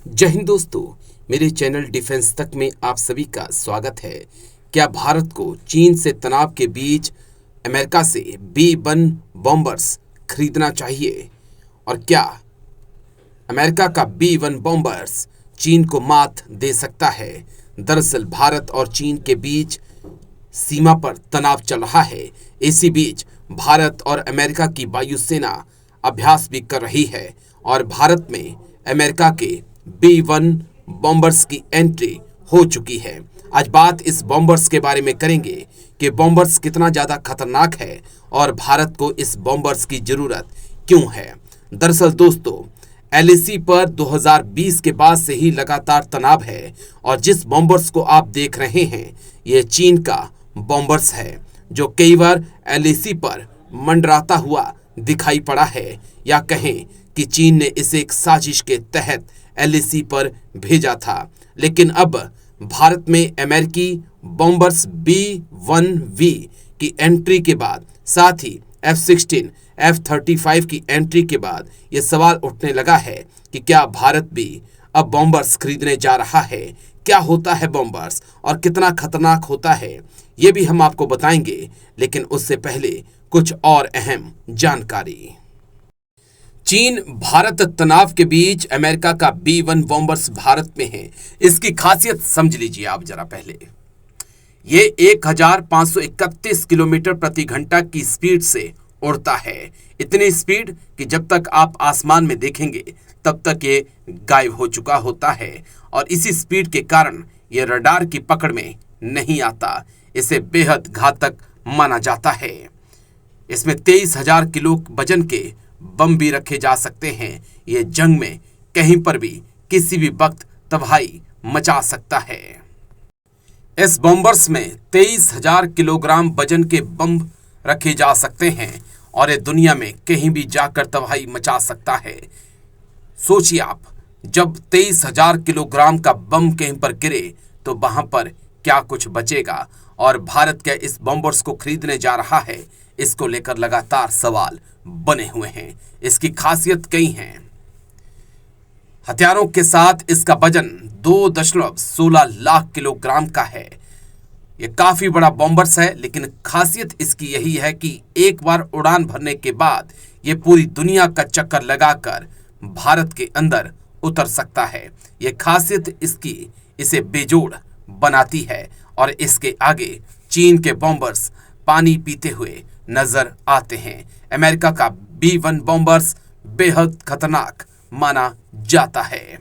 जय हिंद दोस्तों, मेरे चैनल डिफेंस तक में आप सभी का स्वागत है। क्या भारत को चीन से तनाव के बीच अमेरिका से B-1 बॉम्बर्स खरीदना चाहिए? और क्या अमेरिका का B-1 बॉम्बर्स चीन को मात दे सकता है? दरअसल भारत और चीन के बीच सीमा पर तनाव चल रहा है। इसी बीच भारत और अमेरिका की वायुसेना अभ्यास भी कर रही है और भारत में अमेरिका के B-1 बॉम्बर्स की एंट्री हो चुकी है। आज बात इस बॉम्बर्स के बारे में करेंगे कि बॉम्बर्स कितना ज़्यादा खतरनाक है और भारत को इस बॉम्बर्स की ज़रूरत क्यों है। दरअसल दोस्तों, LAC पर 2020 के बाद से ही लगातार तनाव है और जिस बॉम्बर्स को आप देख रहे हैं ये चीन का बॉम्बर्स है, जो कई बार LAC पर मंडराता हुआ दिखाई पड़ा है, या कहें कि चीन ने इसे एक साजिश के तहत LAC पर भेजा था। लेकिन अब भारत में अमेरिकी बॉम्बर्स B-1V की एंट्री के बाद, साथ ही F-16, F-35 की एंट्री के बाद ये सवाल उठने लगा है कि क्या भारत भी अब बॉम्बर्स खरीदने जा रहा है। क्या होता है बॉम्बर्स और कितना खतरनाक होता है, ये भी हम आपको बताएंगे। लेकिन उससे पहले कुछ और अहम जानकारी। चीन भारत तनाव के बीच अमेरिका का B-1 बॉम्बर्स भारत में है। इसकी खासियत समझ लीजिए आप जरा पहले। ये 1531 किलोमीटर प्रति घंटा की स्पीड से उड़ता है। इतनी स्पीड कि जब तक आप आसमान में देखेंगे तब तक ये गायब हो चुका होता है और इसी स्पीड के कारण ये रडार की पकड़ में नहीं आता। इसे बेहद घातक माना जाता है। इसमें 23,000 किलो वजन के बम भी रखे जा सकते हैं। ये जंग में कहीं पर भी किसी भी वक्त तबाही मचा सकता है। इस बॉम्बर्स में 23,000 किलोग्राम वजन के बम रखे जा सकते हैं और ये दुनिया में कहीं भी जाकर तबाही मचा सकता है। सोचिए आप, जब 23,000 किलोग्राम का बम कहीं पर गिरे तो वहां पर क्या कुछ बचेगा। और भारत क्या इस बॉम्बर्स को खरीदने जा रहा है, इसको लेकर लगातार सवाल बने हुए हैं। इसकी खासियत कई हैं। हथियारों के साथ इसका वजन 2.16 लाख किलोग्राम का है। यह काफी बड़ा बॉम्बर्स है, लेकिन खासियत इसकी यही है कि एक बार उड़ान भरने के बाद यह पूरी दुनिया का चक्कर लगाकर भारत के अंदर उतर सकता है। यह खासियत इसकी इसे बेजोड़ बनाती है और इसके आगे चीन के बॉम्बर्स पानी पीते हुए नजर आते हैं। अमेरिका का B-1 बॉम्बर्स बेहद खतरनाक माना जाता है।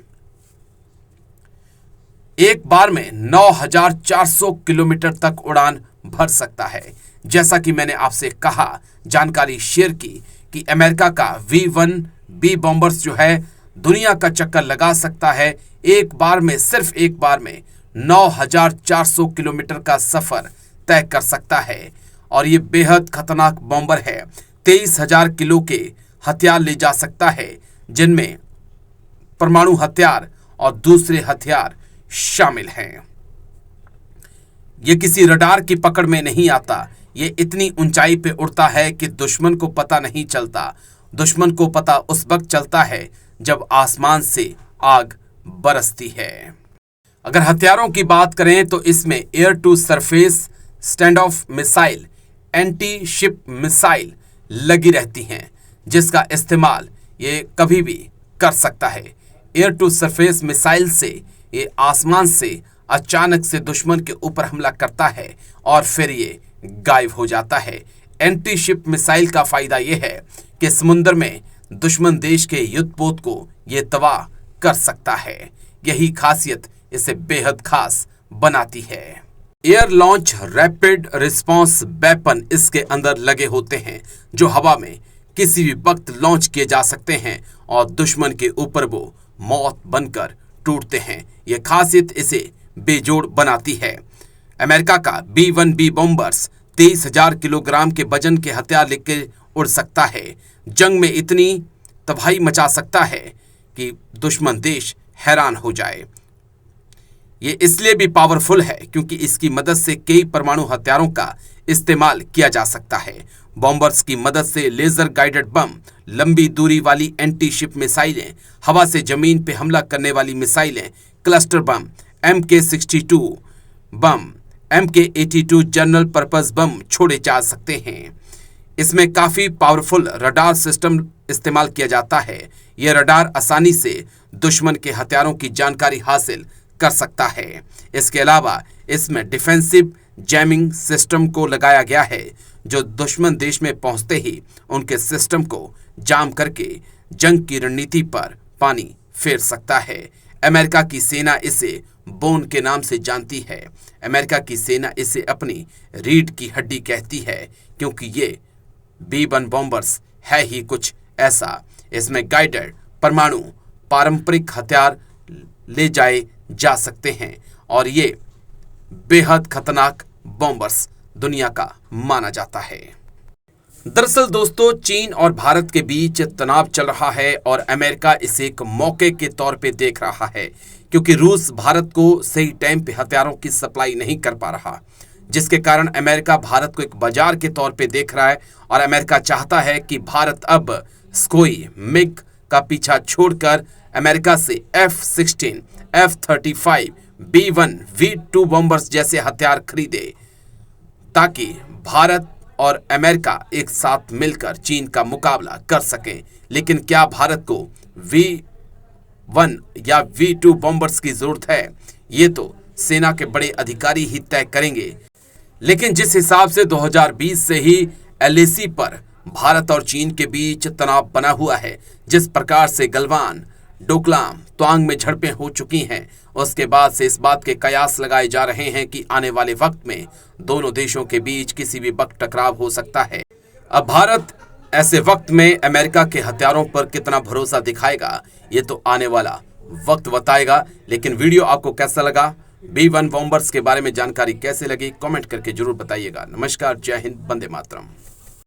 एक बार में 9,400 किलोमीटर तक उड़ान भर सकता है। जैसा कि मैंने आपसे कहा, जानकारी शेयर की कि अमेरिका का B-1B बॉम्बर्स जो है दुनिया का चक्कर लगा सकता है। एक बार में, सिर्फ एक बार में 9,400 किलोमीटर का सफर तय कर सकता है और ये बेहद खतरनाक बॉम्बर है। 23,000 किलो के हथियार ले जा सकता है, जिनमें परमाणु हथियार और दूसरे हथियार शामिल हैं। ये किसी रडार की पकड़ में नहीं आता। ये इतनी ऊंचाई पे उड़ता है कि दुश्मन को पता नहीं चलता। दुश्मन को पता उस वक्त चलता है जब आसमान से आग बरसती है। अगर हथियारों की बात करें तो इसमें air to surface stand off missile, anti ship missile लगी रहती हैं, जिसका इस्तेमाल ये कभी भी कर सकता है। एयर टू सरफेस मिसाइल से ये आसमान से अचानक से दुश्मन के ऊपर हमला करता है और फिर ये गायब हो जाता है। एंटी शिप मिसाइल का फायदा ये है कि समुद्र में दुश्मन देश के युद्धपोत को ये तबाह कर सकता है। यही खासियत इसे बेहद खास बनाती है। Air launch rapid response weapon इसके अंदर लगे होते हैं, जो हवा में किसी भी वक्त लॉन्च किए जा सकते हैं और दुश्मन के ऊपर वो मौत बनकर टूटते हैं। यह खासियत इसे बेजोड़ बनाती है। अमेरिका का B-1B बॉम्बर्स 23,000 किलोग्राम के वजन के हथियार लेकर उड़ सकता है। जंग में इतनी तबाही मचा सकता है कि दुश्मन देश हैरान हो जाए। ये इसलिए भी पावरफुल है क्योंकि इसकी मदद से कई परमाणु हथियारों का इस्तेमाल किया जा सकता है। बॉम्बर्स की मदद से लेजर गाइडेड बम, लंबी दूरी वाली एंटी शिप मिसाइलें, हवा से जमीन पर हमला करने वाली मिसाइलें, क्लस्टर बम, MK-62 बम, MK-82 जनरल पर्पस बम छोड़े जा सकते हैं। इसमें काफी पावरफुल रडार सिस्टम इस्तेमाल किया जाता है। यह रडार आसानी से दुश्मन के हथियारों की जानकारी हासिल कर सकता है। इसके अलावा इसमें डिफेंसिव जैमिंग सिस्टम को लगाया गया है, जो दुश्मन देश में पहुंचते ही उनके सिस्टम को जाम करके जंग की रणनीति पर पानी फेर सकता है। अमेरिका की सेना इसे बोन के नाम से जानती है। अमेरिका की सेना इसे अपनी रीढ़ की हड्डी कहती है, क्योंकि ये B-1 बॉम्बर्स है ही कुछ ऐसा। इसमें गाइडेड परमाणु पारंपरिक हथियार ले जाए जा सकते हैं और ये बेहद खतरनाक बॉम्बर्स दुनिया का माना जाता है। दरअसल दोस्तों, चीन और भारत के बीच तनाव चल रहा है और अमेरिका इसे एक मौके के तौर पे देख रहा है, क्योंकि रूस भारत को सही टाइम पे हथियारों की सप्लाई नहीं कर पा रहा, जिसके कारण अमेरिका भारत को एक बाजार के तौर पे देख रहा है और अमेरिका चाहता है कि भारत अब स्कोई मिग का पीछा छोड़कर अमेरिका से F-16, F-35, B-1, V-2 bombers जैसे हथियार खरीदे, ताकि भारत और अमेरिका एक साथ मिलकर चीन का मुकाबला कर सकें। लेकिन क्या भारत को V-1 या V-2 बॉम्बर्स की जरूरत है? ये तो सेना के बड़े अधिकारी ही तय करेंगे। लेकिन जिस हिसाब से 2020 से ही LAC पर भारत और चीन के बीच तनाव बना हुआ है, जिस प्रकार से गलवान, डोकलाम, त्वांग में झड़पें हो चुकी हैं, उसके बाद से इस बात के कयास लगाए जा रहे हैं कि आने वाले वक्त में दोनों देशों के बीच किसी भी वक्त टकराव हो सकता है। अब भारत ऐसे वक्त में अमेरिका के हथियारों पर कितना भरोसा दिखाएगा, ये तो आने वाला वक्त बताएगा। लेकिन वीडियो आपको कैसा लगा, B-1 बॉम्बर्स के बारे में जानकारी कैसे लगी, कमेंट करके जरूर बताइएगा। नमस्कार, जय हिंद, वंदे मातरम।